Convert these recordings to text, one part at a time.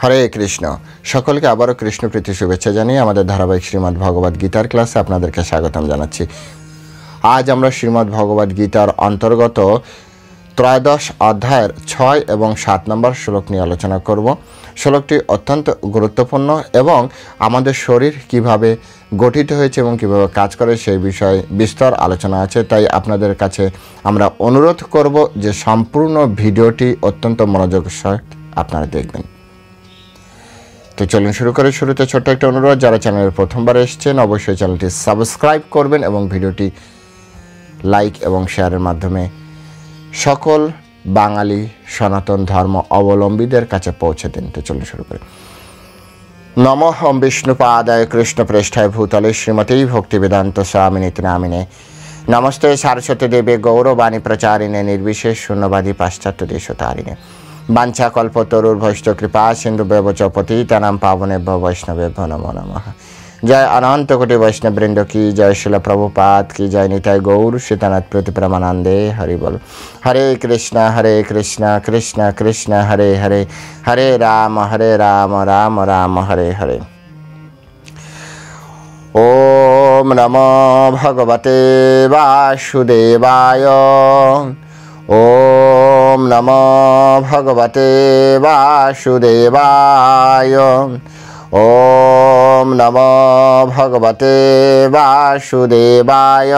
হরে কৃষ্ণ। সকলকে আবারও কৃষ্ণপ্রীতি শুভেচ্ছা জানিয়ে আমাদের ধারাবাহিক শ্রীমদ্ ভগবদ গীতার ক্লাসে আপনাদেরকে স্বাগতম জানাচ্ছি। আজ আমরা শ্রীমদ্ ভগবদ গীতার অন্তর্গত ত্রয়োদশ অধ্যায়ের 6 এবং 7 নম্বর শ্লোক নিয়ে আলোচনা করব। শ্লোকটি অত্যন্ত গুরুত্বপূর্ণ এবং আমাদের শরীর কিভাবে গঠিত হয়েছে এবং কিভাবে কাজ করে সেই বিষয়ে বিস্তর আলোচনা আছে। তাই আপনাদের কাছে আমরা অনুরোধ করব যে সম্পূর্ণ ভিডিওটি অত্যন্ত মনোযোগের সহ আপনারা দেখবেন। তো চলুন শুরু করে। শুরুতে ছোট্ট একটা অনুরোধ, যারা চ্যানেলের প্রথমবার এসেছেন অবশ্যই চ্যানেলটি সাবস্ক্রাইব করবেন এবং ভিডিওটি লাইক এবং শেয়ারের মাধ্যমে সকল বাঙালি সনাতন ধর্ম অবলম্বীদের কাছে পৌঁছে দিন। তো চলুন শুরু করি। নমঃ বিষ্ণুপাদায় কৃষ্ণপ্রেষ্ঠায় ভূতলে শ্রীমতী ভক্তিবেদান্ত স্বামিনীতি নামিনে নমস্তে সারস্বতী দেবে গৌরবাণী প্রচারিণে নির্বিশেষ শূন্যবাদী পাশ্চাত্য দেশতারিণে বাঞ্ছা কল্পতরুর্ভৈষ্ঠ কৃপা সিন্ধু ব্যবচ পতিতানাং পাবনেভ্যো বৈষ্ণবেভ্যো নমো নমঃ। জয় অনন্ত কোটি বৈষ্ণববৃন্দ কি জয়, শিল প্রভুপাদ কি জয়, নিতাই গৌর সীতানাথ প্রতি প্রেমানন্দে হরি বল। হরে কৃষ্ণ কৃষ্ণ কৃষ্ণ হরে হরে, হরে রাম রাম রাম হরে হরে। ওম নমো ভগবতে বাসুদেবায়। ওম নমো ভগবতে বাসুদেবায়। ওম নমো ভগবতে বাসুদেবায়।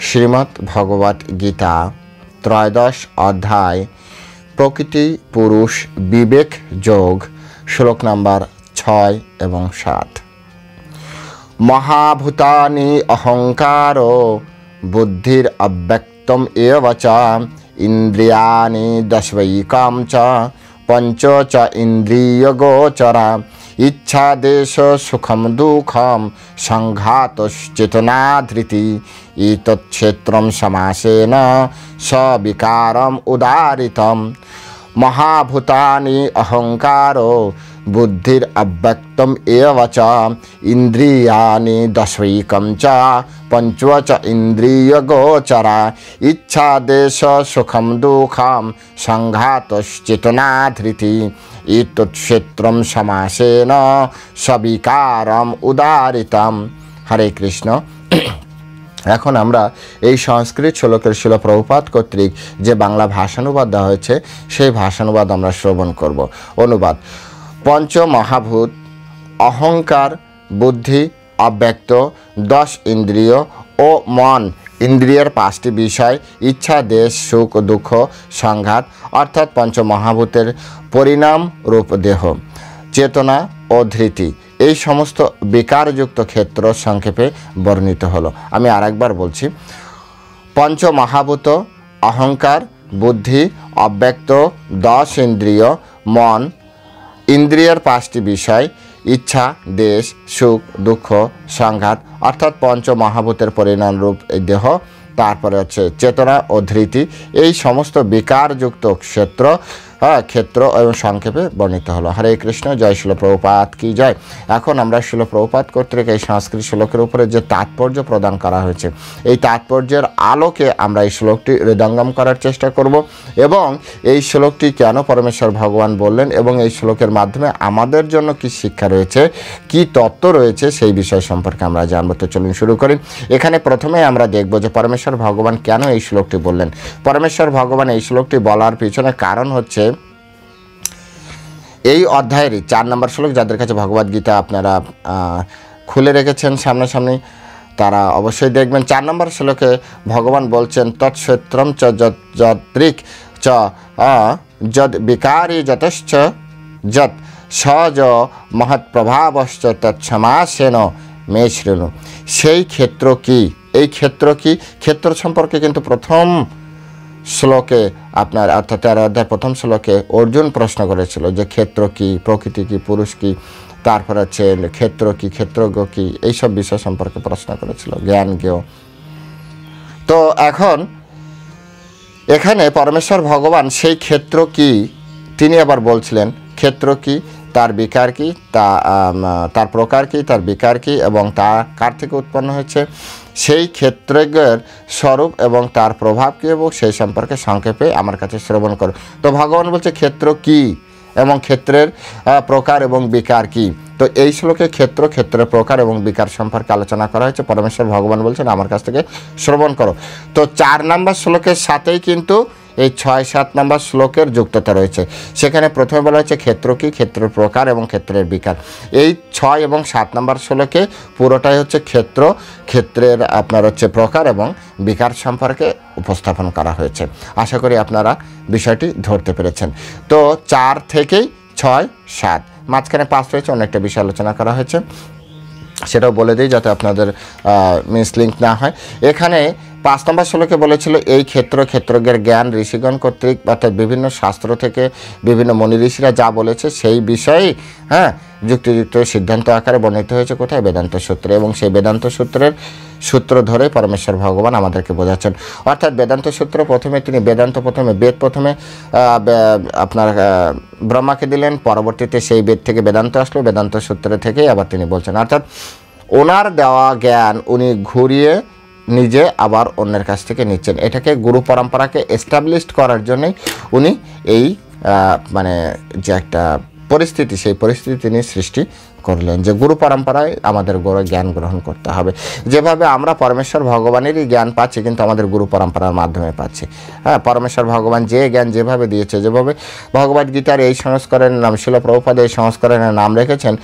শ্রীমদ্ ভগবদ গীতা ত্রয়োদশ অধ্যায় প্রকৃতি পুরুষ বিবেক যোগ, শ্লোক নাম্বার 6 এবং 7। মহাভূতানি অহংকারো বুদ্ধির অব্যক্তম এব চ ইন্দ্রিয়াণি দশবৈকাম চ পঞ্চ চ ইন্দ্রিয়গোচরা ইচ্ছা দেশ সুখম দুঃখম সংঘাতশ্চেতনাধৃতি ইতচ্ছেত্রম সমাসেন সবিকারম উদারিতম। মহাভূতানি অহংকারো বুদ্ধির অব্যক্তম এব চ ইন্দ্রিয়াণি দশৈকম চ পঞ্চ চ ইন্দ্রিয়গোচরা ইচ্ছা দেশ সুখম দুঃখম সংঘাতশ্চেতনাধৃতি ইতচ্ছেত্রম সমাসেন সবিকারম উদারিতম। হরে কৃষ্ণ। এখন আমরা এই সংস্কৃত শ্লোকের শিল প্রভুপাদ কর্তৃক যে বাংলা ভাষানুবাদ দেওয়া হয়েছে সেই ভাষানুবাদ আমরা শ্রবণ করব। অনুবাদ: পঞ্চ মহাভূত, অহংকার, বুদ্ধি, অব্যক্ত, 10 ইন্দ্রিয় ও মন, ইন্দ্রিয়ের 5টি বিষয়, ইচ্ছা দেশ সুখ দুঃখ সংঘাত অর্থাৎ পঞ্চমহাভূতের পরিণাম রূপ দেহ, চেতনা ও ধৃতি, এই সমস্ত বিকারযুক্ত ক্ষেত্র সংক্ষেপে বর্ণিত হলো। আমি আরেকবার বলছি। পঞ্চমহাভূত, অহংকার, বুদ্ধি, অব্যক্ত, 10 ইন্দ্রিয়, মন, ইন্দ্রিয়ের 5টি বিষয়, ইচ্ছা দেশ সুখ দুঃখ সংঘাত অর্থাৎ পঞ্চমহাভূতের পরিণাম রূপ এই দেহ, তারপরে হচ্ছে চেতনা ও ধৃতি, এই সমস্ত বিকারযুক্ত ক্ষেত্র এবং সংক্ষেপে বর্ণিত হলো। হরে কৃষ্ণ। জয় শিল প্রভুপাদ কি জয়। এখন আমরা শিল প্রভুপাদ কর্তৃক এই সংস্কৃত শ্লোকের উপরে যে তাৎপর্য প্রদান করা হয়েছে এই তাৎপর্যের আলোকে আমরা এই শ্লোকটি হৃদয়ঙ্গম করার চেষ্টা করব এবং এই শ্লোকটি কেন পরমেশ্বর ভগবান বললেন এবং এই শ্লোকের মাধ্যমে আমাদের জন্য কি শিক্ষা রয়েছে, কি তত্ত্ব রয়েছে সেই বিষয় সম্পর্কে আমরা জানবো। তো চলুন শুরু করি। এখানে প্রথমে আমরা দেখব যে পরমেশ্বর ভগবান কেন এই শ্লোকটি বললেন। পরমেশ্বর ভগবান এই শ্লোকটি বলার পিছনে কারণ হচ্ছে এই অধ্যায়েরই 4 নম্বর শ্লোক। যাদের কাছে ভগবদ গীতা আপনারা খুলে রেখেছেন সামনাসামনি তারা অবশ্যই দেখবেন। 4 নম্বর শ্লোকে ভগবান বলছেন তৎক্ষেত্রম চ যদৃক চ যদ বিকারি যতশ্চ যত সজ মহৎ প্রভাবশ্চ তৎসমাসেন মে শৃণু। সেই ক্ষেত্র কি, এই ক্ষেত্র কি, ক্ষেত্র সম্পর্কে কিন্তু প্রথম শ্লোকে আপনার অর্থাৎ 13 অধ্যায় প্রথম শ্লোকে অর্জুন প্রশ্ন করেছিল যে ক্ষেত্র কি, প্রকৃতি কি, পুরুষ কি, তারপর হচ্ছে ক্ষেত্র কি, ক্ষেত্রজ্ঞ কি, এইসব বিষয় সম্পর্কে প্রশ্ন করেছিল, জ্ঞান জ্ঞেয়। তো এখন এখানে পরমেশ্বর ভগবান সেই ক্ষেত্র কি তিনি আবার বলছিলেন, ক্ষেত্র কি, তার বিকার কি, তার প্রকার কি, তার বিকার কি এবং তা কার থেকে উৎপন্ন হয়েছে, সেই ক্ষেত্রজ্ঞের স্বরূপ এবং তার প্রভাব কী এবং সেই সম্পর্কে সংক্ষেপে আমার কাছে শ্রবণ করো। তো ভগবান বলছে ক্ষেত্র কি, এবং ক্ষেত্রের প্রকার এবং বিকার কি। তো এই শ্লোকে ক্ষেত্র, ক্ষেত্রের প্রকার এবং বিকার সম্পর্কে আলোচনা করা হয়েছে। পরমেশ্বর ভগবান বলছেন আমার কাছ থেকে শ্রবণ করো। তো 4 নম্বর শ্লোকের সাথেই কিন্তু এই 6-7 নম্বর শ্লোকের যুক্ততা রয়েছে। সেখানে প্রথমে বলা হচ্ছে ক্ষেত্র কি, ক্ষেত্রের প্রকার এবং ক্ষেত্রের বিকার। এই 6 এবং 7 নম্বর শ্লোকে পুরোটাই হচ্ছে ক্ষেত্র, ক্ষেত্রের আপনার হচ্ছে প্রকার এবং বিকার সম্পর্কে উপস্থাপন করা হয়েছে। আশা করি আপনারা বিষয়টি ধরতে পেরেছেন। তো 4 থেকেই 6, 7, মাঝখানে 5 রয়েছে, অনেকটা বিষয় আলোচনা করা হয়েছে, সেটাও বলে দিই যাতে আপনাদের মিসলিঙ্ক না হয়। এখানে 5 নম্বর শ্লোকে বলেছিল এই ক্ষেত্রজ্ঞের জ্ঞান ঋষিগণ কর্তৃক অর্থাৎ বিভিন্ন শাস্ত্র থেকে বিভিন্ন মনি ঋষিরা যা বলেছে সেই বিষয়েই যুক্তিযুক্ত সিদ্ধান্ত আকারে বর্ণিত হয়েছে কোথায়? বেদান্ত সূত্রে। এবং সেই বেদান্ত সূত্রের সূত্র ধরে পরমেশ্বর ভগবান আমাদেরকে বোঝাচ্ছেন। অর্থাৎ বেদান্ত সূত্র প্রথমে তিনি বেদ প্রথমে আপনার ব্রহ্মাকে দিলেন, পরবর্তীতে সেই বেদ থেকে বেদান্ত আসলো, বেদান্ত সূত্র থেকেই আবার তিনি বলছেন। অর্থাৎ ওনার দেওয়া জ্ঞান উনি ঘুরিয়ে নিজে আবার অন্যের কাছ থেকে নিচ্ছেন। এটাকে গুরু পরম্পরাকে এস্টাবলিশড করার জন্যই উনি এই মানে যে একটা পরিস্থিতি, সেই পরিস্থিতি তিনি সৃষ্টি করলেন যে গুরু পরম্পরায় আমাদের জ্ঞান গ্রহণ করতে হবে। যেভাবে আমরা পরমেশ্বর ভগবানেরই জ্ঞান পাচ্ছি, কিন্তু আমাদের গুরু পরম্পরার মাধ্যমে পাচ্ছি। পরমেশ্বর ভগবান যে জ্ঞান যেভাবে দিয়েছে, যেভাবে ভগবদ্গীতার এই সংস্করণের নাম, শিল প্রভুপাদ এই সংস্করণের নাম রেখেছেন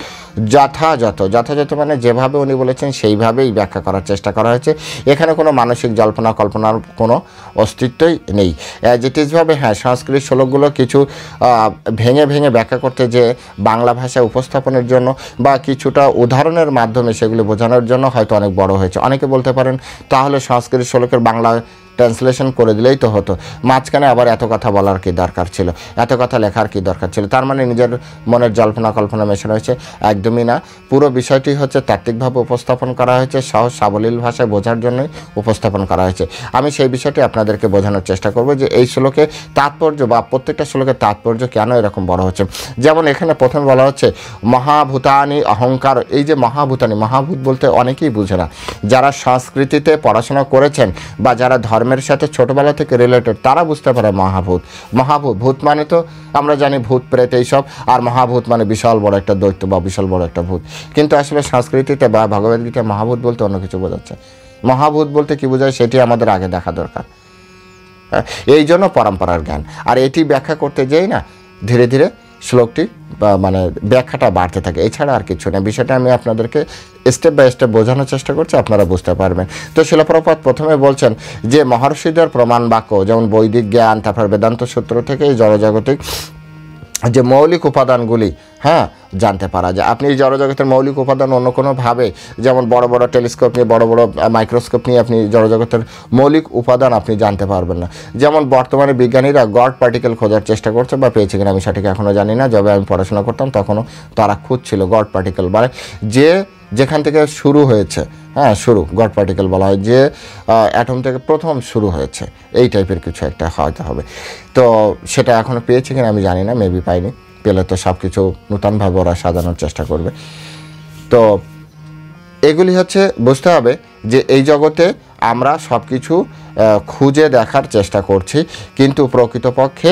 যথাযথ মানে যেভাবে উনি বলেছেন সেইভাবেই ব্যাখ্যা করার চেষ্টা করা হয়েছে। এখানে কোনো মানসিক জল্পনা কল্পনার কোনো অস্তিত্বই নেই। অ্যাজ ইট ইজভাবে সংস্কৃত শ্লোকগুলো কিছু ভেঙে ব্যাখ্যা করতে যে বাংলা ভাষায় উপস্থাপনের জন্য বা কিছুটা উদাহরণের মাধ্যমে সেগুলি বোঝানোর জন্য হয়তো অনেক বড় হয়েছে। অনেকে বলতে পারেন তাহলে সংস্কৃত শ্লোকের বাংলা ট্রান্সলেশন করে দিলেই তো হতো, মাঝখানে আবার এত কথা বলার কি দরকার ছিল, এত কথা লেখার কি দরকার ছিল? তার মানে নিজের মনের জল্পনা কল্পনা মেশানো হয়েছে? একদমই না। পুরো বিষয়টি হচ্ছে তাত্ত্বিকভাবে উপস্থাপন করা হয়েছে, সহজ সাবলীল ভাষায় বোঝার জন্যই উপস্থাপন করা হয়েছে। আমি সেই বিষয়টি আপনাদেরকে বোঝানোর চেষ্টা করব যে এই শ্লোকে তাৎপর্য বা প্রত্যেকটা শ্লোকের তাৎপর্য কেন এরকম বড় হচ্ছে। যেমন এখানে প্রথমে বলা হচ্ছে মহাভূতানি অহংকার। এই যে মহাভূতানি, মহাভূত বলতে অনেকেই বুঝে না। যারা সংস্কৃতিতে পড়াশোনা করেছেন বা যারা ধর্মের সাথে ছোটবেলা থেকে রিলেটেড, তারা বুঝতে পারে ভূত মানে তো আমরা জানি ভূত প্রেত এইসব, আর মহাভূত মানে বিশাল বড় একটা দৈত্য বা বিশাল বড় একটা ভূত। কিন্তু আসলে সংস্কৃতিতে বা ভগবদ্গীতায় মহাভূত বলতে অন্য কিছু বোঝাচ্ছে। মহাভূত বলতে কি বোঝায় সেটি আমাদের আগে দেখা দরকার। এই জন্য পরম্পরার জ্ঞান, আর এটি ব্যাখ্যা করতে যেই না ধীরে ধীরে শ্লোকটি মানে ব্যাখ্যাটা বাড়তে থাকে, এছাড়া আর কিছু না। বিষয়টা আমি আপনাদেরকে স্টেপ বাই স্টেপ বোঝানোর চেষ্টা করছি, আপনারা বুঝতে পারবেন। তো শিল প্রভুপাদ প্রথমে বলছেন যে মহর্ষিদের প্রমাণ বাক্য, যেমন বৈদিক জ্ঞান, তারপর বেদান্ত সূত্র থেকে জড়জাগতিক যে মৌলিক উপাদানগুলি জানতে পারা যায়। আপনি এই জড়জগতের মৌলিক উপাদান অন্য কোনোভাবে, যেমন বড় বড় টেলিস্কোপ নিয়ে, বড় বড় মাইক্রোস্কোপ নিয়ে আপনি জড়জগতের মৌলিক উপাদান আপনি জানতে পারবেন না। যেমন বর্তমানে বিজ্ঞানীরা গড পার্টিকেল খোঁজার চেষ্টা করছে, বা পেয়েছে কিনা আমি সঠিক এখনও জানি না। যবে আমি পড়াশোনা করতাম তখনও তারা খুঁজছিল গড পার্টিকেল, মানে যেখান থেকে শুরু হয়েছে, গড পার্টিকেল বলা হয়, যে অ্যাটম থেকে প্রথম শুরু হয়েছে, এই টাইপের কিছু একটা হয়তো হবে। তো সেটা এখনও পেয়েছে কিনা আমি জানি না, মেবি পাইনি। পেলে তো সব কিছু নূতনভাবে ওরা সাজানোর চেষ্টা করবে। তো এগুলি হচ্ছে বুঝতে হবে যে এই জগতে আমরা সব কিছু খুঁজে দেখার চেষ্টা করছি, কিন্তু প্রকৃতপক্ষে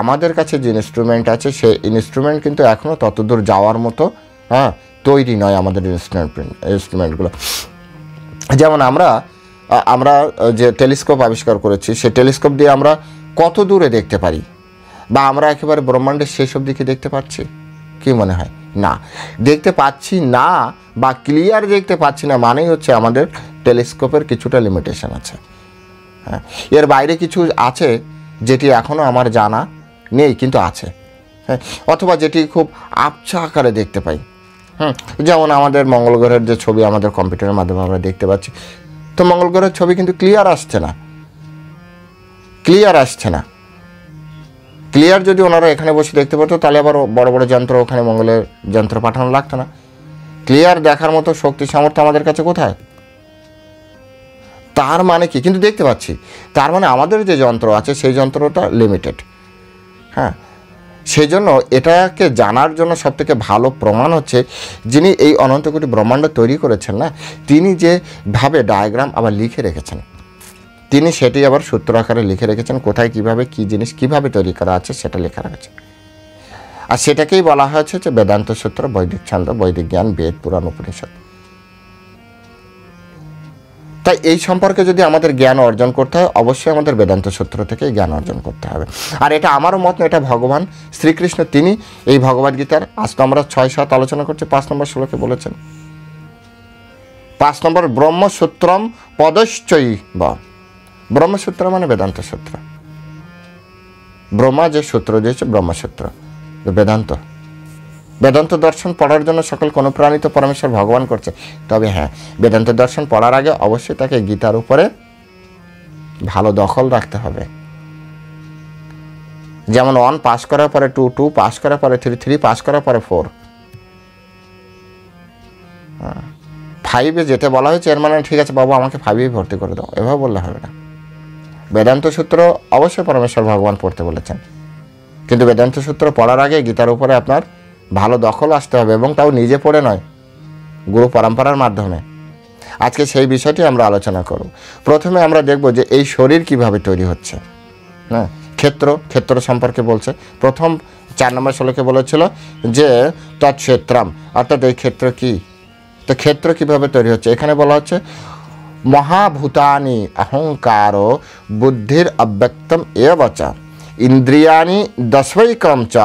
আমাদের কাছে যে ইনস্ট্রুমেন্ট আছে সেই ইনস্ট্রুমেন্ট কিন্তু এখনও ততদূর যাওয়ার মতো তৈরি নয় আমাদের ইনস্ট্রুমেন্টগুলো। যেমন আমরা যে টেলিস্কোপ আবিষ্কার করেছি, সেই টেলিস্কোপ দিয়ে আমরা কত দূরে দেখতে পারি, বা আমরা একেবারে ব্রহ্মাণ্ডের শেষ অবধি কি দেখতে পাচ্ছি? কি মনে হয়? না, দেখতে পাচ্ছি না, বা ক্লিয়ার দেখতে পাচ্ছি না মানেই হচ্ছে আমাদের টেলিস্কোপের কিছুটা লিমিটেশন আছে। এর বাইরে কিছু আছে যেটি এখনও আমার জানা নেই, কিন্তু আছে। অথবা যেটি খুব আবছা আকারে দেখতে পাই। যেমন আমাদের মঙ্গল গ্রহের যে ছবি আমাদের কম্পিউটারের মাধ্যমে আমরা দেখতে পাচ্ছি, তো মঙ্গল গ্রহের ছবি কিন্তু ক্লিয়ার আসছে না। ক্লিয়ার যদি ওনারা এখানে বসে দেখতে পারতো, তাহলে আবার বড় বড় যন্ত্র ওখানে মঙ্গলের যন্ত্র পাঠানো লাগতো না। ক্লিয়ার দেখার মতো শক্তি সামর্থ্য আমাদের কাছে কোথায়? তার মানে কি? কিন্তু দেখতে পাচ্ছি, তার মানে আমাদের যে যন্ত্র আছে সেই যন্ত্রটা লিমিটেড। সেই জন্য এটাকে জানার জন্য সবথেকে ভালো প্রমাণ হচ্ছে যিনি এই অনন্ত কোটি ব্রহ্মাণ্ড তৈরি করেছেন না, তিনি যেভাবে ডায়াগ্রাম আবার লিখে রেখেছেন, তিনি সেটি আবার সূত্র আকারে লিখে রেখেছেন, কোথায় কিভাবে কি জিনিস কিভাবে তৈরি করা আছে সেটা লেখা রেখেছেন। আর সেটাকেই বলা হয়েছে যে বেদান্ত সূত্র, বৈদিক ছন্দ, বৈদিক জ্ঞান, বেদ, পুরাণ, উপনিষদ। তাই এই সম্পর্কে যদি আমাদের জ্ঞান অর্জন করতে হয়, অবশ্যই আমাদের বেদান্ত সূত্র থেকে জ্ঞান অর্জন করতে হবে। আর এটা আমারও মত না, এটা ভগবান শ্রীকৃষ্ণ তিনি এই ভগবদ্গীতার, আজ তো আমরা 6-7 আলোচনা করছি, 5 নম্বর শ্লোকে বলেছেন। 5 নম্বর ব্রহ্মসূত্রম পদশ্চৈব। ব্রহ্মসূত্র মানে বেদান্ত সূত্র। ব্রহ্মা যে সূত্র দিয়েছে ব্রহ্মসূত্র, বেদান্ত। বেদান্ত দর্শন পড়ার জন্য সকল অনুপ্রাণিত পরমেশ্বর ভগবান করছে। তবে হ্যাঁ, বেদান্ত দর্শন পড়ার আগে অবশ্যই তাকে গীতার উপরে ভালো দখল রাখতে হবে। যেমন 1 পাস করার পরে 2, 2 পাস করার পরে 3, 3 পাস করার পরে 4, 5-এ যেতে বলা হয়েছে এর মানে ঠিক আছে বাবু আমাকে 5-এ ভর্তি করে দাও, এভাবে বললে হবে না। বেদান্ত সূত্র অবশ্যই পরমেশ্বর ভগবান পড়তে বলেছেন, কিন্তু বেদান্ত সূত্র পড়ার আগে গীতার উপরে আপনার ভালো দখল আসতে হবে, এবং তাও নিজে পড়ে নয়, গুরু পরম্পরার মাধ্যমে। আজকে সেই বিষয়টি আমরা আলোচনা করব। প্রথমে আমরা দেখব যে এই শরীর কিভাবে তৈরি হচ্ছে। হ্যাঁ, ক্ষেত্র সম্পর্কে বলছে। প্রথম 4 নম্বর শ্লোকে বলেছিল যে তৎক্ষেত্রম, অর্থাৎ এই ক্ষেত্র কি, তো ক্ষেত্র কিভাবে তৈরি হচ্ছে এখানে বলা হচ্ছে মহাভূতানি অহংকার বুদ্ধির অব্যক্তম এবচ ইন্দ্রিয়ানি দশৈকম চ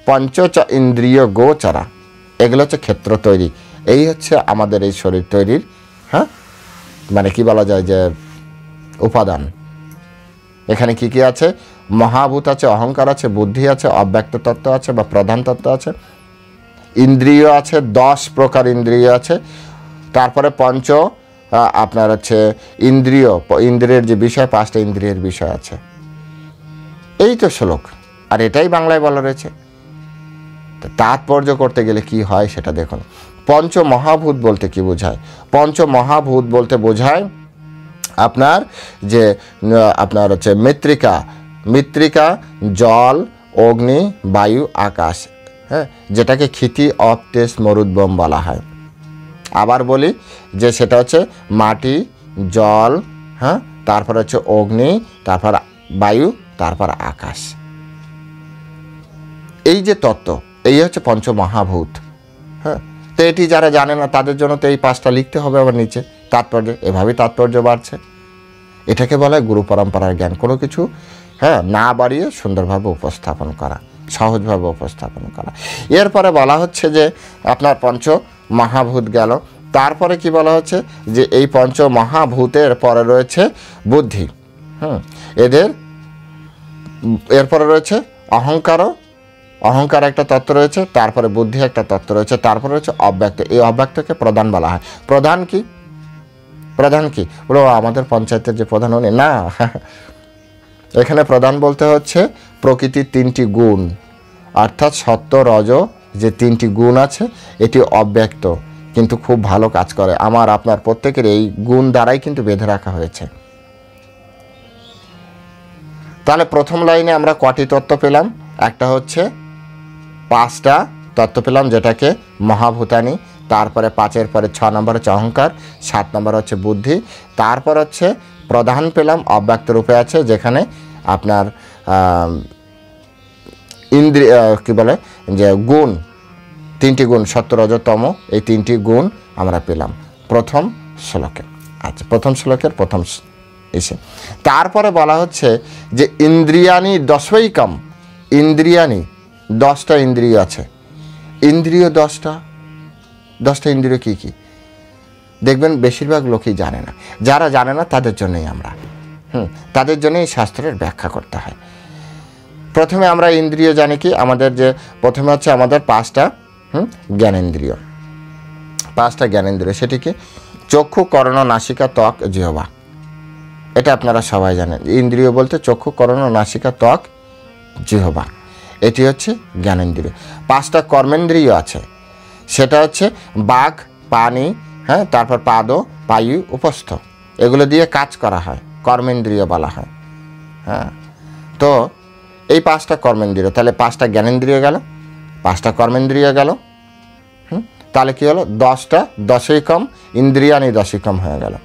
পঞ্চ চ ইন্দ্রিয় গোচরা। এগুলো হচ্ছে ক্ষেত্র তৈরি। এই হচ্ছে আমাদের এই শরীর তৈরির, হ্যাঁ, মানে কি বলা যায় যে উপাদান। এখানে কি কি আছে? মহাভূত আছে, অহংকার আছে, বুদ্ধি আছে, অব্যক্ত তত্ত্ব আছে বা প্রধান তত্ত্ব আছে, ইন্দ্রিয় আছে, 10 প্রকার ইন্দ্রিয় আছে, তারপরে পঞ্চ আপনার হচ্ছে ইন্দ্রিয়ের যে বিষয়, 5টা ইন্দ্রিয়ের বিষয় আছে। এই তো শ্লোক, আর এটাই বাংলায় বলা রয়েছে। তাৎপর্য করতে গেলে কি হয় সেটা দেখুন। পঞ্চ মহাভূত বলতে কি বোঝায়? পঞ্চ মহাভূত বলতে বোঝায় আপনার যে আপনার হচ্ছে মৃত্তিকা, জল, অগ্নি, বায়ু, আকাশ, হ্যাঁ, যেটাকে ক্ষিতি, অপ, তেজ, মরুদ্গম বলা হয়। আবার বলি যে সেটা হচ্ছে মাটি, জল, হ্যাঁ, তারপর হচ্ছে অগ্নি, তারপর বায়ু, তারপর আকাশ। এই যে তত্ত্ব, এই হচ্ছে পঞ্চমহাভূত। হ্যাঁ, তো এটি যারা জানে না তাদের জন্য তো এই 5টা লিখতে হবে আবার নিচে তাৎপর্য, এভাবেই তাৎপর্য বাড়ছে। এটাকে বলা হয় গুরু পরম্পরার জ্ঞান। কোনো কিছু হ্যাঁ না বাড়িয়ে সুন্দরভাবে উপস্থাপন করা, সহজভাবে উপস্থাপন করা। এরপরে বলা হচ্ছে যে আপনার পঞ্চ মহাভূত গেল, তারপরে কি বলা হচ্ছে যে এই পঞ্চ মহাভূতের পরে রয়েছে বুদ্ধি। এরপরে রয়েছে অহংকার একটা তত্ত্ব রয়েছে, তারপরে বুদ্ধি একটা তত্ত্ব রয়েছে, তারপরে রয়েছে অব্যক্ত। এই অব্যক্তকে প্রধান বলা হয়। প্রধান কি বলো? আমাদের পঞ্চায়েতের যে প্রধান উনি না, এখানে প্রধান বলতে হচ্ছে প্রকৃতির 3টি গুণ, অর্থাৎ সত্য, রজ, যে 3টি গুণ আছে, এটি অব্যক্ত কিন্তু খুব ভালো কাজ করে। আমার আপনার প্রত্যেকের এই গুণ দ্বারাই কিন্তু বেঁধে রাখা হয়েছে। তাহলে প্রথম লাইনে আমরা কটি তত্ত্ব পেলাম? একটা হচ্ছে 5টা তত্ত্ব পেলাম, যেটাকে মহাভূতানি। তারপরে 5-এর পরে 6 নম্বর হচ্ছে অহংকার, 7 নম্বর হচ্ছে বুদ্ধি, তারপর হচ্ছে প্রধান পেলাম, অব্যক্ত রূপে আছে, যেখানে আপনার ইন্দ্রিয় কি বলে যে গুণ, 3টি গুণ, সত্য, রজ, তম, এই 3টি গুণ আমরা পেলাম প্রথম শ্লোকে। আচ্ছা, প্রথম শ্লোকের প্রথম এসে তারপরে বলা হচ্ছে যে ইন্দ্রিয়ানি দশৈকম। ইন্দ্রিয়ানি 10টা ইন্দ্রিয় আছে। ইন্দ্রিয় 10টা ইন্দ্রিয় কি কি দেখবেন বেশিরভাগ লোকই জানে না। যারা জানে না তাদের জন্যই তাদের জন্যই শাস্ত্রের ব্যাখ্যা করতে হয়। প্রথমে আমরা ইন্দ্রিয় জানি কি, আমাদের যে প্রথমে হচ্ছে আমাদের 5টা জ্ঞানেন্দ্রিয়। 5টা জ্ঞানেন্দ্রিয়, সেটি কি? চক্ষু, কর্ণ, নাসিকা, ত্বক, জিহ্বা। এটা আপনারা সবাই জানেন। ইন্দ্রিয় বলতে চক্ষু, কর্ণ, নাসিকা, ত্বক, জিহ্বা, এটি হচ্ছে জ্ঞানেন্দ্রিয়। 5টা কর্মেন্দ্রিয় আছে, সেটা হচ্ছে বাঘ, পানি, হ্যাঁ, তারপর পাদ, পায়ু, উপস্থ, এগুলো দিয়ে কাজ করা হয়, কর্মেন্দ্রিয় বলা হয়। হ্যাঁ, তো এই 5টা কর্মেন্দ্রিয়, তাহলে 5টা জ্ঞানেন্দ্রিয় গেল, 5টা কর্মেন্দ্রিয় গেল। তাহলে কি হলো? 10টা দশৈকম, ইন্দ্রিয়ানি দশৈকম হয়ে গেল।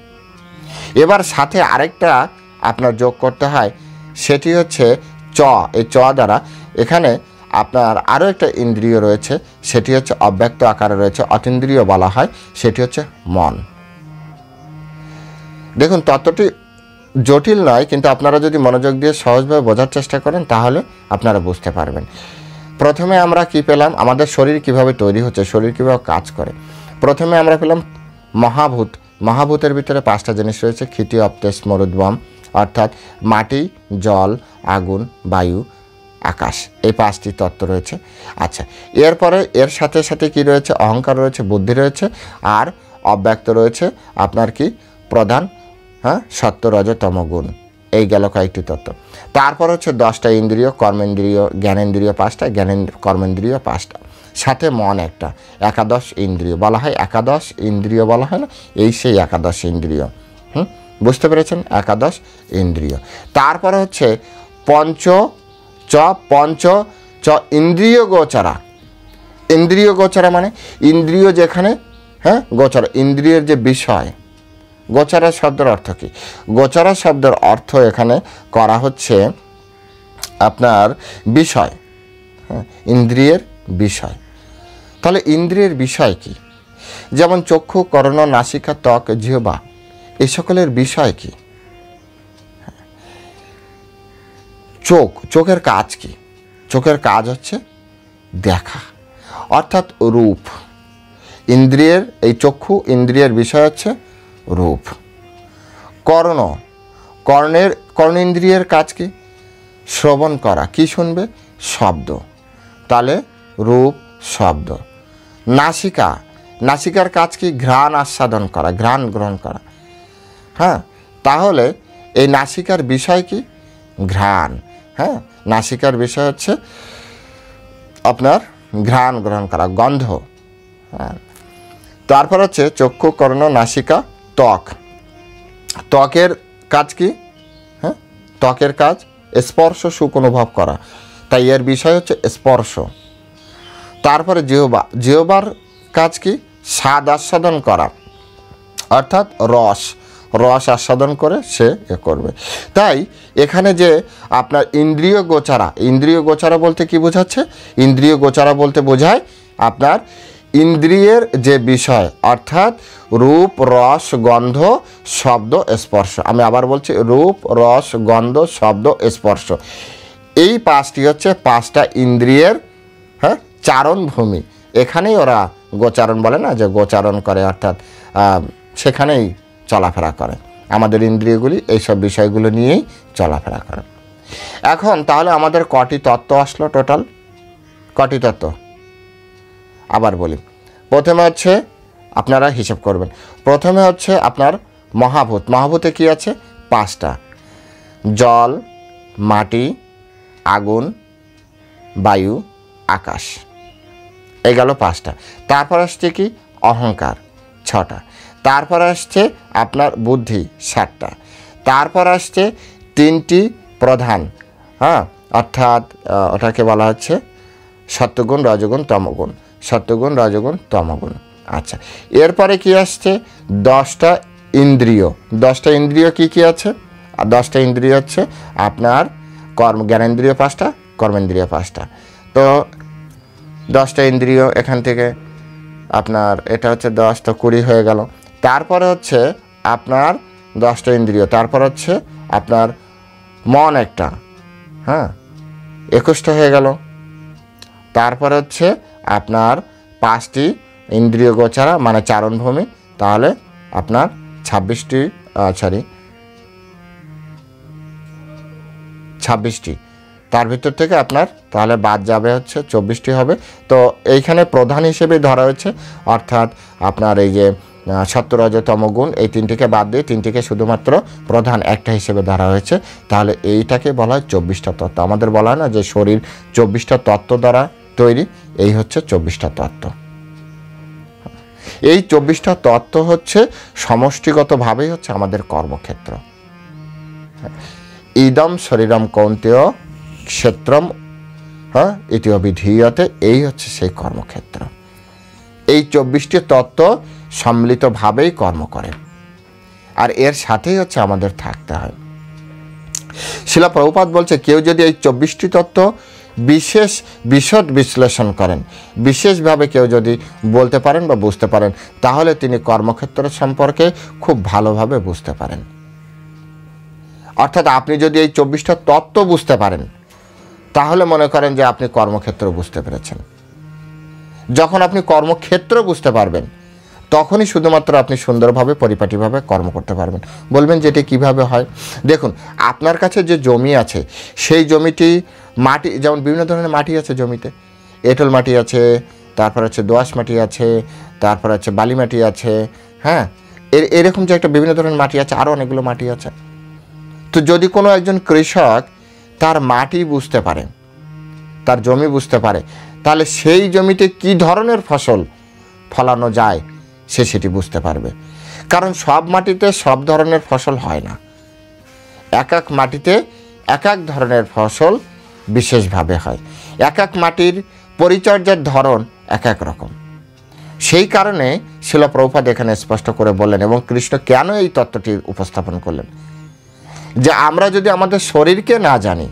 এবার সাথে আরেকটা আপনার যোগ করতে হয়, সেটি হচ্ছে চ। এই চ দ্বারা এখানে আপনার আরও একটা ইন্দ্রিয় রয়েছে, সেটি হচ্ছে অব্যক্ত আকারে রয়েছে, অতীন্দ্রিয় বলা হয়, সেটি হচ্ছে মন। দেখুন তত্ত্বটি জটিল নয়, কিন্তু আপনারা যদি মনোযোগ দিয়ে সহজভাবে বোঝার চেষ্টা করেন তাহলে আপনারা বুঝতে পারবেন। প্রথমে আমরা কি পেলাম, আমাদের শরীর কিভাবে তৈরি হচ্ছে, শরীর কিভাবে কাজ করে। প্রথমে আমরা পেলাম মহাভূত। মহাভূতের ভিতরে 5টা জিনিস রয়েছে, ক্ষিতি অপ্তেশ মরুদ্গম, অর্থাৎ মাটি, জল, আগুন, বায়ু, আকাশ, এই 5টি তত্ত্ব রয়েছে। আচ্ছা, এরপরে এর সাথে সাথে কি রয়েছে, অহংকার রয়েছে, বুদ্ধি রয়েছে, আর অব্যক্ত রয়েছে আপনার কি প্রধান, সত্য রজ তমগুণ। এই গেল কয়েকটি তত্ত্ব। তারপর হচ্ছে 10টা ইন্দ্রিয়, কর্মেন্দ্রিয়, জ্ঞানেন্দ্রিয় 5টা, কর্মেন্দ্রিয় 5টা, সাথে মন একটা, 11 ইন্দ্রিয় বলা হয়। 11 ইন্দ্রিয় বলা হয় না, এই সেই 11 ইন্দ্রিয়। বুঝতে পেরেছেন, 11 ইন্দ্রিয়। তারপরে হচ্ছে পঞ্চ ইন্দ্রিয় গোচরা। ইন্দ্রিয় গোচরা মানে ইন্দ্রিয় যেখানে, গোচর, ইন্দ্রিয়ের যে বিষয়। গোচরা শব্দের অর্থ কি? গোচরা শব্দের অর্থ এখানে করা হচ্ছে আপনার বিষয়, ইন্দ্রিয়ের বিষয়। তাহলে ইন্দ্রিয়ের বিষয় কি? যেমন চক্ষু, কর্ণ, নাসিকা, ত্বক, জিহ্বা, এই সকলের বিষয় কি? চোখের কাজ কি? চোখের কাজ হচ্ছে দেখা, অর্থাৎ রূপ। ইন্দ্রিয়ের এই চক্ষু ইন্দ্রিয়ের বিষয় হচ্ছে রূপ। কর্ণেন্দ্রিয়ের কাজ কি? শ্রবণ করা। কি শুনবে? শব্দ। তাহলে রূপ, শব্দ। নাসিকার কাজ কি? ঘ্রাণ আস্বাদন করা, ঘ্রাণ গ্রহণ করা। তাহলে এই নাসিকার বিষয় কি? ঘ্রাণ। নাসিকার বিষয় হচ্ছে আপনার ঘ্রাণ গ্রহণ করা, গন্ধ। তারপর হচ্ছে চক্ষু, কর্ণ, নাসিকা, ত্বক। ত্বকের কাজ কি? ত্বকের কাজ স্পর্শ, সুখ অনুভব করা, তাই এর বিষয় হচ্ছে স্পর্শ। তারপরে জিহ্বার কাজ কি? স্বাদ আস্বাদন করা, অর্থাৎ রস আস্বাদন করে সে করবে। তাই এখানে যে আপনার ইন্দ্রিয় গোচারা বলতে কি বোঝাচ্ছে? ইন্দ্রিয় গোচারা বলতে বোঝায় আপনার ইন্দ্রিয়ের যে বিষয়, অর্থাৎ রূপ, রস, গন্ধ, শব্দ, স্পর্শ। আমি আবার বলছি, রূপ, রস, গন্ধ, শব্দ, স্পর্শ। এই 5টি হচ্ছে 5টা ইন্দ্রিয়ের চারণ ভূমি। এখানেই ওরা গোচারণ বলে না, যে গোচারণ করে, অর্থাৎ সেখানেই চলাফেরা করে। আমাদের ইন্দ্রিয়গুলি এইসব বিষয়গুলো নিয়েই চলাফেরা করে। এখন তাহলে আমাদের কটি তত্ত্ব আসলো টোটাল? কটি তত্ত্ব? আবার বলি, প্রথমে হচ্ছে আপনারা হিসাব করবেন। প্রথমে হচ্ছে আপনার মহাভূত। মহাভূতে কি আছে? 5টা, জল, মাটি, আগুন, বায়ু, আকাশ, এই গেল 5টা। তারপর আসছে কি? অহংকার, 6টা। তারপর আসছে আপনার বুদ্ধি, 7টা। তারপর আসছে 3টি প্রধান, অর্থাৎ ওটাকে বলা হচ্ছে সত্যগুণ, রজগুণ, তমগুণ। সত্যগুণ, রজগুণ, তমগুণ। আচ্ছা, এরপরে কি আসছে? 10টা ইন্দ্রিয়। 10টা ইন্দ্রিয় কি কি আছে? 10টা ইন্দ্রিয় হচ্ছে আপনার জ্ঞানেন্দ্রিয় 5টা, কর্মেন্দ্রিয় 5টা। তো 10টা ইন্দ্রিয় এখান থেকে আপনার এটা হচ্ছে 10, তো 20 হয়ে গেল। তারপরে হচ্ছে আপনার 10টা ইন্দ্রিয়, তারপর হচ্ছে আপনার মন একটা, 21টা হয়ে গেল। তারপরে হচ্ছে আপনার 5টি ইন্দ্রিয় গোচারা মানে চারণভূমি, তাহলে আপনার 26টি। তার ভিতর থেকে আপনার তাহলে বাদ যাবে হচ্ছে 24টি হবে। তো এইখানে প্রধান হিসেবে ধরা হয়েছে, অর্থাৎ আপনার এই যে সত্য, রজ, তমগুণ, এই 3টিকে বাদ দিয়ে 3টিকে শুধুমাত্র প্রধান একটা হিসেবে ধরা হয়েছে। তাহলে এইটাকে বলা হয় 24টা তত্ত্ব। আমাদের বলা হয় না যে শরীর 24টা তত্ত্ব দ্বারা তৈরি, এই হচ্ছে 24টা তত্ত্ব। এই 24টা তত্ত্ব হচ্ছে সমষ্টিগতভাবেই হচ্ছে আমাদের কর্মক্ষেত্র। ইদম শরীরম কৌন্তেয় ক্ষেত্রম ইতি অভিধীয়তে, এই হচ্ছে সেই কর্মক্ষেত্র। এই 24টি তত্ত্ব সম্মিলিতভাবেই কর্ম করে, আর এর সাথেই হচ্ছে আমাদের থাকতে হয়। শিলা প্রভুপাদ বলছে, কেউ যদি এই 24টি তত্ত্ব বিশদ বিশ্লেষণ করেন, বিশেষভাবে কেউ যদি বলতে পারেন বা বুঝতে পারেন, তাহলে তিনি কর্মক্ষেত্র সম্পর্কে খুব ভালোভাবে বুঝতে পারেন। অর্থাৎ আপনি যদি এই 24টা তত্ত্ব বুঝতে পারেন, তাহলে মনে করেন যে আপনি কর্মক্ষেত্র বুঝতে পেরেছেন। যখন আপনি কর্মক্ষেত্র বুঝতে পারবেন, তখনই শুধুমাত্র আপনি সুন্দরভাবে পরিপাটিভাবে কর্ম করতে পারবেন। বলবেন যে এটি কীভাবে হয়? দেখুন, আপনার কাছে যে জমি আছে, সেই জমিটি মাটি, যেমন বিভিন্ন ধরনের মাটি আছে জমিতে, এঁটেল মাটি আছে, তারপর হচ্ছে দোআঁশ মাটি আছে, তারপর হচ্ছে বালি মাটি আছে, হ্যাঁ, এরকম যে একটা বিভিন্ন ধরনের মাটি আছে, আরও অনেকগুলো মাটি আছে। তো যদি কোনো একজন কৃষক তার মাটি বুঝতে পারে, তার জমি বুঝতে পারে, তাহলে সেই জমিতে কি ধরনের ফসল ফলানো যায় সে সেটি বুঝতে পারবে। কারণ সব মাটিতে সব ধরনের ফসল হয় না, এক এক মাটিতে এক এক ধরনের ফসল বিশেষভাবে হয়, এক এক মাটির পরিচর্যার ধরন এক এক রকম। সেই কারণে শিল প্রভুপাদ এখানে স্পষ্ট করে বললেন, এবং কৃষ্ণ কেন এই তত্ত্বটি উপস্থাপন করলেন, যে আমরা যদি আমাদের শরীরকে না জানি,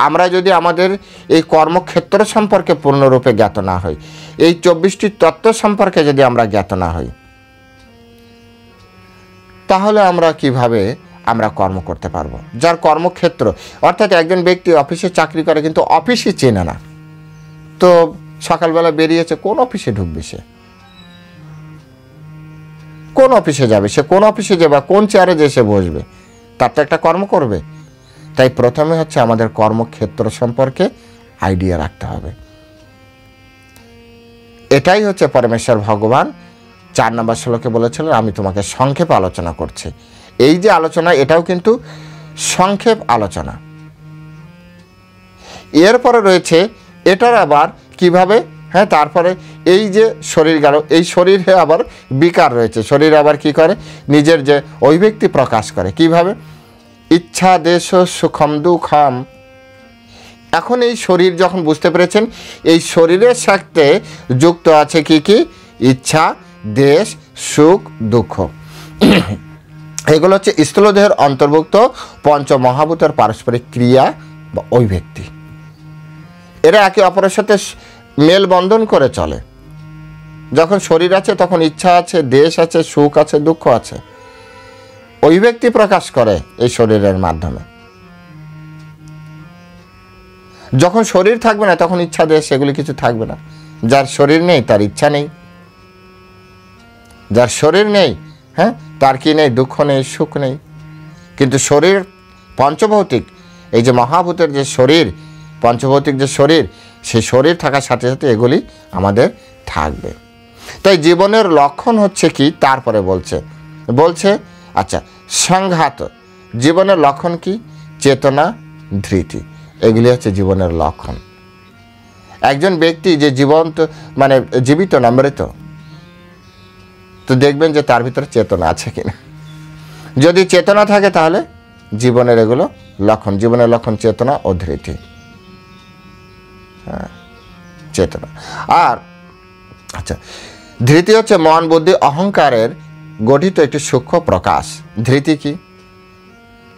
আমরা যদি আমাদের এই কর্মক্ষেত্র সম্পর্কে পূর্ণরূপে জ্ঞাত না হই, এই 24টি তত্ত্ব সম্পর্কে যদি আমরা জ্ঞাত না হই, তাহলে আমরা কিভাবে আমরা কর্ম করতে পারবো? যার কর্মক্ষেত্র, অর্থাৎ একজন ব্যক্তি অফিসে চাকরি করে কিন্তু অফিসই চেনে না, তো সকালবেলা বেরিয়েছে, কোন অফিসে ঢুকবে সে, কোন অফিসে যাবে সে, কোন অফিসে যাবে, কোন চেয়ারে যে সে বসবে, তার তো একটা কর্ম করবে। তাই প্রথমে হচ্ছে আমাদের কর্মক্ষেত্র সম্পর্কে আইডিয়া রাখতে হবে। এটাই হচ্ছে পরমেশ্বর ভগবান 4 নম্বর শ্লোকে বলেছিলেন, আমি তোমাকে সংক্ষেপ আলোচনা করছি। এই যে আলোচনা, এটাও কিন্তু সংক্ষেপ আলোচনা। এরপরে রয়েছে এটার আবার কিভাবে, হ্যাঁ, তারপরে এই যে শরীর গেল, এই শরীরে আবার বিকার রয়েছে, শরীর আবার কি করে, নিজের যে অভিব্যক্তি প্রকাশ করে কিভাবে, ইচ্ছা দেশ সুখম দুঃখম। এখন এই শরীর যখন বুঝতে পেরেছেন, এই শরীরের সাথে যুক্ত আছে কি কি, ইচ্ছা, দেশ, সুখ, দুঃখ। এগুলো হচ্ছে স্থূলদেহের অন্তর্ভুক্ত পঞ্চমহাভূতের পারস্পরিক ক্রিয়া বা অভিব্যক্তি। এরা একে অপরের সাথে মেলবন্ধন করে চলে। যখন শরীর আছে তখন ইচ্ছা আছে, দেশ আছে, সুখ আছে, দুঃখ আছে, অভিব্যক্তি প্রকাশ করে এই শরীরের মাধ্যমে। যখন শরীর থাকবে না তখন ইচ্ছা, দেশ এগুলি কিছু থাকবে না। যার শরীর নেই তার ইচ্ছা নেই, যার শরীর নেই, হ্যাঁ, তার কি নেই, দুঃখ নেই, সুখ নেই। কিন্তু শরীর পঞ্চভৌতিক, এই যে মহাভূতের যে শরীর, পঞ্চভৌতিক যে শরীর, সেই শরীর থাকার সাথে সাথে এগুলি আমাদের থাকবে। তাই জীবনের লক্ষণ হচ্ছে কি, তারপরে বলছে আচ্ছা, সংঘাত। জীবনের লক্ষণ কি? চেতনা, ধৃতি, এগুলি হচ্ছে জীবনের লক্ষণ। একজন ব্যক্তি যে মানে জীবিত না মৃত, তো দেখবেন যে তার ভিতরে চেতনা আছে কিনা। যদি চেতনা থাকে তাহলে জীবনের এগুলো লক্ষণ। জীবনের লক্ষণ চেতনা ও ধৃতি। হ্যাঁ, চেতনা। আর আচ্ছা, ধৃতি হচ্ছে মন, বুদ্ধি, অহংকারের গঠিত একটি সূক্ষ্ম প্রকাশ। ধৃতি কি?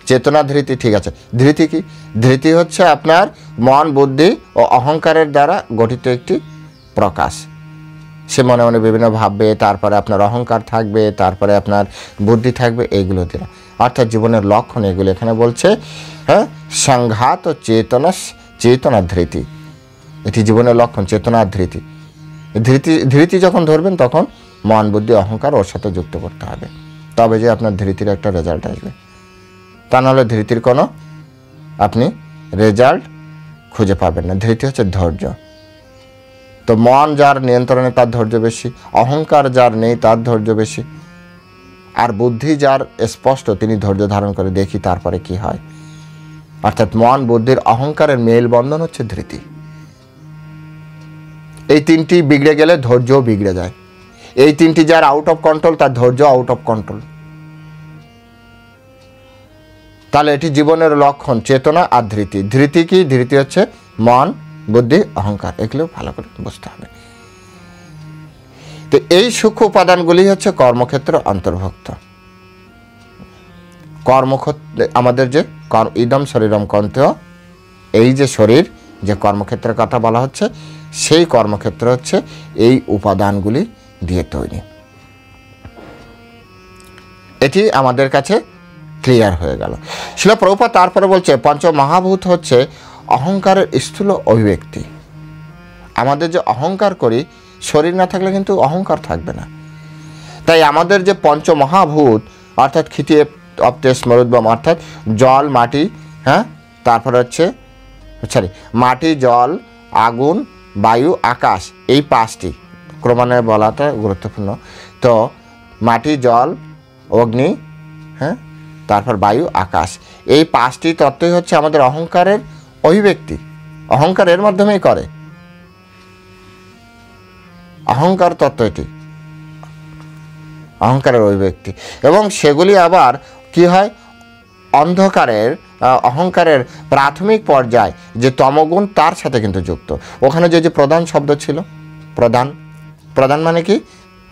চেতনা, ধৃতি, ঠিক আছে। ধৃতি কি? ধৃতি হচ্ছে আপনার মন, বুদ্ধি ও অহংকারের দ্বারা গঠিত একটি প্রকাশ। সে মনে মনে বিভিন্ন ভাববে, তারপরে আপনার অহংকার থাকবে, তারপরে আপনার বুদ্ধি থাকবে, এইগুলো দিয়ে। অর্থাৎ জীবনের লক্ষণ এগুলো এখানে বলছে। হ্যাঁ, সংঘাত ও চেতনা ধৃতি, এটি জীবনের লক্ষণ, চেতনা ধৃতি। ধৃতি যখন ধরবেন তখন মন, বুদ্ধি, অহংকার ওর সাথে যুক্ত করতে হবে, তবে যে আপনার ধৃতির একটা রেজাল্ট আসবে। তা নাহলে ধৃতির কোনো আপনি রেজাল্ট খুঁজে পাবেন না। ধৃতি হচ্ছে ধৈর্য। তো মন যার নিয়ন্ত্রণে তার ধৈর্য বেশি, অহংকার যার নেই তার ধৈর্য বেশি, আর বুদ্ধি যার স্পষ্ট তিনি ধৈর্য ধারণ করে দেখি তারপরে কি হয়। অর্থাৎ মন, বুদ্ধির, অহংকারের মেলবন্ধন হচ্ছে ধৃতি। এই তিনটি বিগড়ে গেলে ধৈর্যও বিগড়ে যায়। এই তিনটি যার আউট অফ কন্ট্রোল তার ধৈর্য আউট অফ কন্ট্রোল। তাহলে এটি জীবনের লক্ষণ, চেতনা আর ধৃতি। ধৃতি কি? ধৃতি হচ্ছে মন, বুদ্ধি, অহংকার, এগুলো ভালো করে বুঝতে হবে। তো এই সূক্ষ্ম উপাদানগুলি হচ্ছে কর্মক্ষেত্র অন্তর্ভুক্ত। কর্মক্ষেত্রে আমাদের যে ইদম শরীরম কন্তেয়, এই যে শরীর, যে কর্মক্ষেত্রের কথা বলা হচ্ছে, সেই কর্মক্ষেত্র হচ্ছে এই উপাদানগুলি দিয়ে তৈরি। এটি আমাদের কাছে ক্লিয়ার হয়ে গেল। শিলা প্রভুপাদ তারপরে বলছে পঞ্চমহাভূত হচ্ছে অহংকারের স্থূল অভিব্যক্তি। আমাদের যে অহংকার করি, শরীর না থাকলে কিন্তু অহংকার থাকবে না। তাই আমাদের যে পঞ্চমহাভূত অর্থাৎ ক্ষিতি অপ্তেশ মরুদ্গম অর্থাৎ জল, মাটি, হ্যাঁ, তারপরে হচ্ছে মাটি, জল, আগুন, বায়ু, আকাশ, এই পাঁচটি ক্রমান্বয়ে বলাটা গুরুত্বপূর্ণ। তো মাটি, জল, অগ্নি, হ্যাঁ, তারপর বায়ু, আকাশ, এই পাঁচটি তত্ত্বই হচ্ছে আমাদের অহংকারের অভিব্যক্তি। অহংকার এর মাধ্যমেই করে, অহংকার তত্ত্ব এটি অহংকারের অভিব্যক্তি। এবং সেগুলি আবার কি হয়, অন্ধকারের অহংকারের প্রাথমিক পর্যায় যে তমগুণ তার সাথে কিন্তু যুক্ত। ওখানে যে প্রধান শব্দ ছিল, প্রধান মানে কি,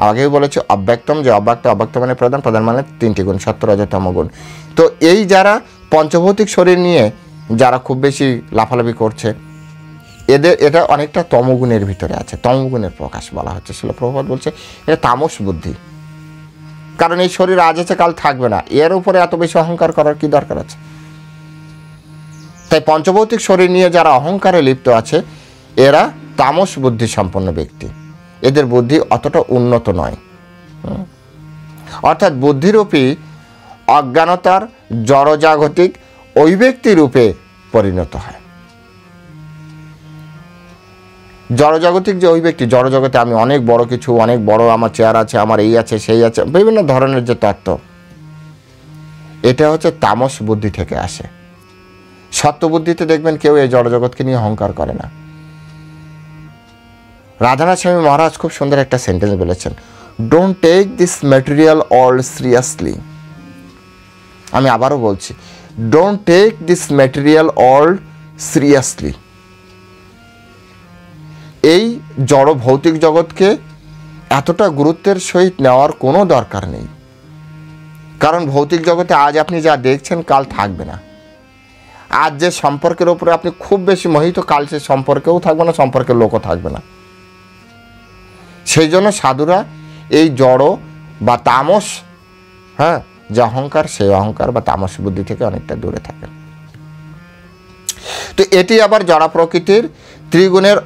আগেই বলেছি অব্যক্তম, যে অব্যক্ত মানে প্রধান, প্রধান মানে তিনটি গুণ, সত্য, রজ, তমগুণ। তো এই যারা পঞ্চভৌতিক শরীর নিয়ে যারা খুব বেশি লাফালাফি করছে, এটা অনেকটা তমগুণের ভিতরে আছে, তমগুণের প্রকাশ বলা হচ্ছে। শিলা প্রভুপাদ বলছে এটা তামস বুদ্ধি। কারণ এই শরীর আজ আছে কাল থাকবে না, এর উপরে এত বেশি অহংকার করার কি দরকার আছে? তাই পঞ্চভৌতিক শরীর নিয়ে যারা অহংকারে লিপ্ত আছে, এরা তামস বুদ্ধি সম্পন্ন ব্যক্তি। এদের বুদ্ধি অতটা উন্নত নয়, অর্থাৎ বুদ্ধিরূপী অজ্ঞানতার জড়জাগতিক অভিব্যক্তি রূপে পরিণত হয়। জড়জাগতিক যে অভিব্যক্তি, জড়জগতে আমি অনেক বড় কিছু, অনেক বড় আমার চেয়ার আছে, আমার এই আছে সেই আছে, বিভিন্ন ধরনের যে তত্ত্ব, এটা হচ্ছে তামস বুদ্ধি থেকে আসে। সত্য বুদ্ধিতে দেখবেন কেউ এই জড়জগৎকে নিয়ে অহংকার করে না। রাধানাথ স্বামী মহারাজ খুব সুন্দর একটা সেন্টেন্স বলেছেন, don't take this material world seriously. আমি আবারও বলছি, don't take this material world seriously. এই জড় ভৌতিক জগৎকে এতটা গুরুত্বের সহিত নেওয়ার কোনো দরকার নেই। কারণ ভৌতিক জগতে আজ আপনি যা দেখছেন কাল থাকবে না। আজ যে সম্পর্কের উপরে আপনি খুব বেশি মোহিত, কাল সে সম্পর্কেও থাকবে না, সম্পর্কের লোকও থাকবে না। সেই জন্য সাধুরা এই জড় বা তামস, হ্যাঁ, যে অহংকার, সেই অহংকার বা তামস বুদ্ধি থেকে অনেকটা দূরে থাকে। তো এটি আবার জড়া প্রকৃতির ত্রিগুণের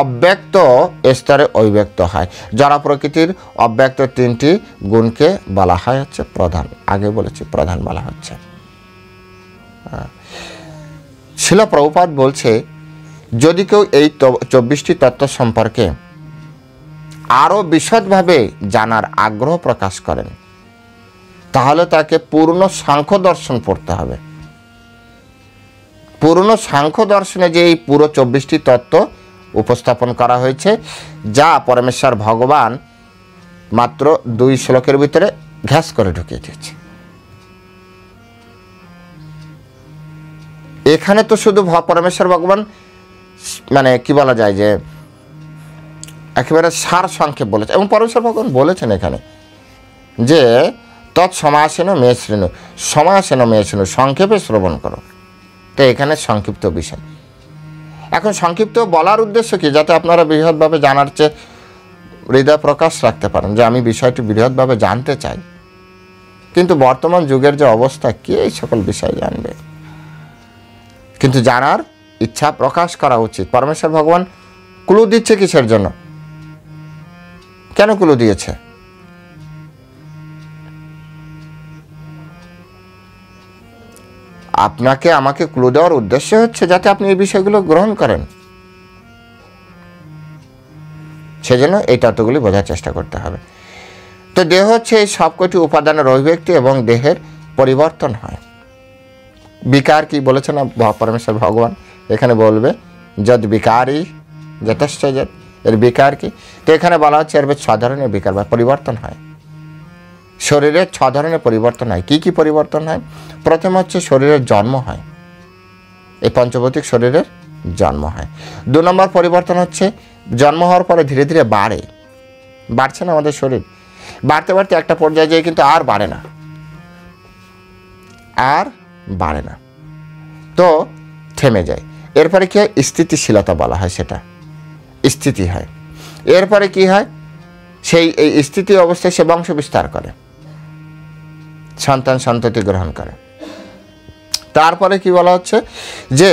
অব্যক্ত স্তরে অভিব্যক্ত হয়। জড়া প্রকৃতির অব্যক্ত তিনটি গুণকে বলা হয় হচ্ছে প্রধান। আগে বলেছি প্রধান বলা হচ্ছে। শিলা প্রভুপাদ বলছে, যদি কেউ এই 24টি তত্ত্ব সম্পর্কে আরও বিশদভাবে জানার আগ্রহ প্রকাশ করেন, তাহলে তাকে পূর্ণ সাংখ্য দর্শন পড়তে হবে। পূর্ণ সাংখ্য দর্শনে যে এই পুরো 24টি তত্ত্ব উপস্থাপন করা হয়েছে, যা পরমেশ্বর ভগবান মাত্র 2 শ্লোকের ভিতরে ঘ্যাস করে ঢুকিয়ে দিয়েছে। এখানে তো শুধু পরমেশ্বর ভগবান মানে কি বলা যায় যে একেবারে সার সংক্ষেপ বলেছে। এবং পরমেশ্বর ভগবান বলেছেন এখানে যে তৎসমাসেন মে শৃণু, সমাসেন মে শৃণু, সংক্ষেপে শ্রবণ করো। তো এখানে সংক্ষিপ্ত বিষয়। এখন সংক্ষিপ্ত বলার উদ্দেশ্য কি, যাতে আপনারা বৃহৎভাবে জানার চেয়ে হৃদয় প্রকাশ রাখতে পারেন যে আমি বিষয়টি বৃহৎভাবে জানতে চাই। কিন্তু বর্তমান যুগের যে অবস্থা, কে এই সকল বিষয় জানবে? কিন্তু জানার ইচ্ছা প্রকাশ করা উচিত। পরমেশ্বর ভগবান ক্লু দিচ্ছে কিসের জন্য? কেন ক্লু দিয়েছে? আপনাকে আমাকে ক্লু দেওয়ার উদ্দেশ্য হচ্ছে যাতে আপনি এই বিষয়গুলো গ্রহণ করেন। সেজন্য এই তত্ত্বগুলি বোঝার চেষ্টা করতে হবে। তো দেহ হচ্ছে এই সবকটি উপাদানের অভিব্যক্তি এবং দেহের পরিবর্তন হয়। বিকার কি বলেছেন পরমেশ্বর ভগবান? এখানে বলবে যদ বিকারই যথেষ্ট, এর বিকার কি? তো এখানে বলা হচ্ছে এর 6 ধরনের বিকার বা পরিবর্তন হয়। শরীরের 6 ধরনের পরিবর্তন হয়। কি কি পরিবর্তন হয়? প্রথম হচ্ছে শরীরের জন্ম হয়, এই পঞ্চভৌতিক শরীরের জন্ম হয়। 2 নম্বর পরিবর্তন হচ্ছে জন্ম হওয়ার পরে ধীরে ধীরে বাড়ছে না আমাদের শরীর, বাড়তে বাড়তে একটা পর্যায়ে যেয়ে কিন্তু আর বাড়ে না, তো থেমে যায়। এরপরে কি হয়, স্থিতিশীলতা বলা হয়, সেটা স্থিতি হয়। এরপরে কি হয়, সেই এই স্থিতি অবস্থায় সে বংশ বিস্তার করে, সন্তান সন্ততি গ্রহণ করে। তারপরে কি বলা হচ্ছে যে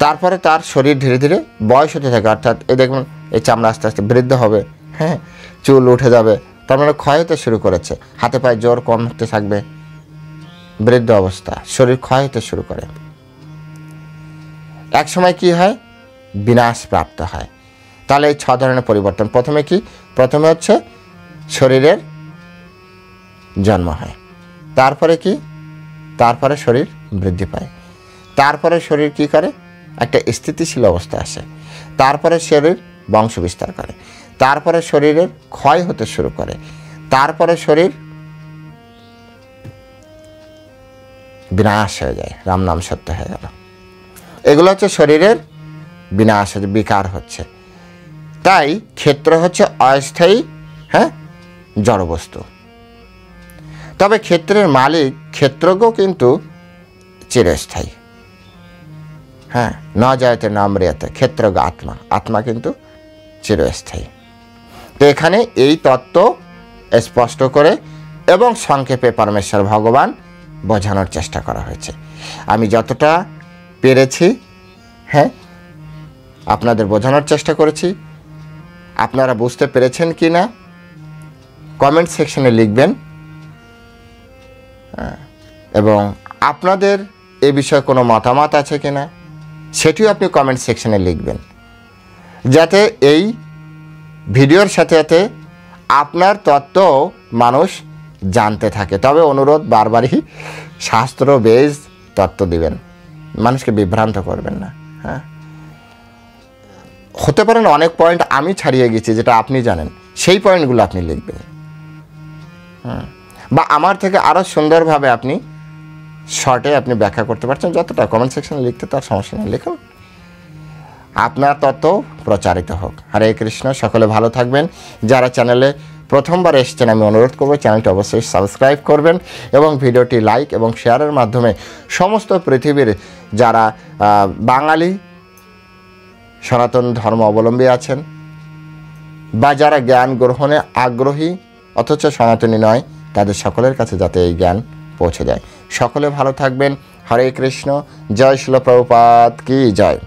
তারপরে তার শরীর ধীরে ধীরে বয়স হতে থাকে, অর্থাৎ এই দেখুন এই চামড়া আস্তে আস্তে বৃদ্ধ হবে, হ্যাঁ, চুল উঠে যাবে, তার মানে ক্ষয় হতে শুরু করেছে, হাতে পায়ে জোর কম হতে থাকবে, বৃদ্ধ অবস্থা, শরীর ক্ষয় হতে শুরু করে। এক সময় কি হয়, বিনাশ প্রাপ্ত হয়। তাহলে এই 6 ধরনের পরিবর্তন। প্রথমে কি, প্রথমে হচ্ছে শরীরের জন্ম হয়, তারপরে কি, তারপরে শরীর বৃদ্ধি পায়, তারপরে শরীর কি করে, একটা স্থিতিশীল অবস্থা আসে, তারপরে শরীর বংশ বিস্তার করে, তারপরে শরীরের ক্ষয় হতে শুরু করে, তারপরে শরীর বিনাশ হয়ে যায়, রাম নাম সত্য হয়ে গেল। এগুলো হচ্ছে শরীরের বিনাশ হচ্ছে, বিকার হচ্ছে। তাই ক্ষেত্র হচ্ছে অস্থায়ী, হ্যাঁ, জড়বস্তু। তবে ক্ষেত্রের মালিক ক্ষেত্রজ্ঞ কিন্তু চিরস্থায়ী, হ্যাঁ, ন জয়তে ন ম্রিয়তে, ক্ষেত্রজ্ঞ আত্মা, আত্মা কিন্তু চিরস্থায়ী। তো এখানে এই তত্ত্ব স্পষ্ট করে এবং সংক্ষেপে পরমেশ্বর ভগবান বোঝানোর চেষ্টা করা হয়েছে। আমি যতটা পেরেছি, হ্যাঁ, আপনাদের বোঝানোর চেষ্টা করেছি। আপনারা বুঝতে পেরেছেন কি না কমেন্ট সেকশনে লিখবেন, এবং আপনাদের এ বিষয়ে কোনো মতামত আছে কিনা সেটিও আপনি কমেন্ট সেকশনে লিখবেন, যাতে এই ভিডিওর সাথে সাথে আপনার তত্ত্ব মানুষ জানতে থাকে। তবে অনুরোধ বারবারই, শাস্ত্র বেশ তত্ত্ব দিবেন, মানুষকে বিভ্রান্ত করবেন না। হ্যাঁ, হতে পারেন অনেক পয়েন্ট আমি ছাড়িয়ে গেছি যেটা আপনি জানেন, সেই পয়েন্টগুলো আপনি লিখবেন, বা আমার থেকে আরও সুন্দরভাবে আপনি শর্টে আপনি ব্যাখ্যা করতে পারছেন। যতটা কমেন্ট সেকশনে লিখতে তার সমস্যা নেই, লিখুন, আপনার তত্ত্ব প্রচারিত হোক। হরে কৃষ্ণ, সকলে ভালো থাকবেন। যারা চ্যানেলে প্রথমবার এসেছেন আমি অনুরোধ করব চ্যানেলটি অবশ্যই সাবস্ক্রাইব করবেন এবং ভিডিওটি লাইক এবং শেয়ারের মাধ্যমে সমস্ত পৃথিবীর যারা বাঙালি সনাতন ধর্ম অবলম্বী আছেন বা যারা জ্ঞান গ্রহণে আগ্রহী অথচ সনাতনী নয়, তাদের সকলের কাছে যাতে এই জ্ঞান পৌঁছে যায়। সকলে ভালো থাকবেন। হরে কৃষ্ণ। জয় শিল প্রভুপাদ কি জয়।